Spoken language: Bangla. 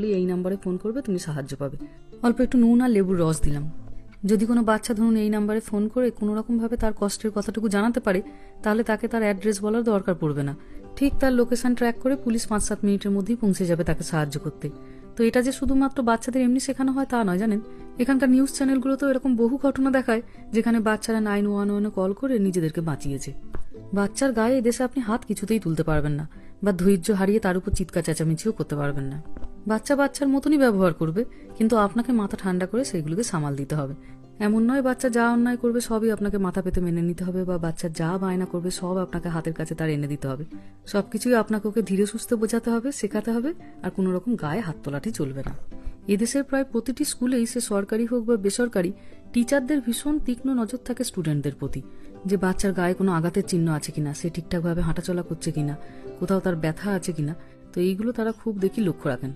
এই নাম্বারে ফোন করবে, তুমি সাহায্য পাবে। অল্প একটু নুন আর লেবুর রস দিলাম। যদি কোনো বাচ্চা ধরুন এই নাম্বারে ফোন করে কোনো রকমভাবে তার কষ্টের কথাটুকু জানাতে পারে, তাহলে তাকে তার অ্যাড্রেস বলার দরকার পড়বে না। ঠিক তার লোকেশন ট্র্যাক করে পুলিশ 5-7 মিনিটের মধ্যেই পৌঁছে যাবে তাকে সাহায্য করতে। তো এটা যে শুধুমাত্র বাচ্চাদের এমনি শেখানো হয় তা নয়, জানেন, এখানকার নিউজ চ্যানেলগুলোতেও এরকম বহু ঘটনা দেখায় যেখানে বাচ্চারা 911 কল করে নিজেদেরকে বাঁচিয়েছে। বাচ্চার গায়ে এদেশে আপনি হাত কিছুতেই তুলতে পারবেন না, বা ধৈর্য হারিয়ে তার উপর চিৎকার চেঁচামেচিও করতে পারবেন না। বাচ্চা বাচ্চার মতনই ব্যবহার করবে, কিন্তু আপনাকে মাথা ঠান্ডা করে সেগুলোকে সামাল দিতে হবে। এমন নয় বাচ্চা যা অন্যায় করবে সবই আপনাকে মাথা পেতে মেনে নিতে হবে, বা বাচ্চা যা বায়না করবে সব আপনাকে হাতের কাছে তার এনে দিতে হবে। সবকিছুই আপনাকে ওকে ধীরে সুস্থে বোঝাতে হবে, শেখাতে হবে, আর কোনো রকম গায়ে হাত তোলাটি চলবে না। এদেশের প্রায় প্রতিটি স্কুলেই, সে সরকারি হোক বা বেসরকারি, টিচারদের ভীষণ তীক্ষ্ণ নজর থাকে স্টুডেন্টদের প্রতি, যে বাচ্চার গায়ে কোনো আঘাতের চিহ্ন আছে কিনা, সে ঠিকঠাকভাবে হাঁটাচলা করছে কিনা, কোথাও তার ব্যথা আছে কিনা। তো এইগুলো তারা খুব দেখি লক্ষ্য রাখেন।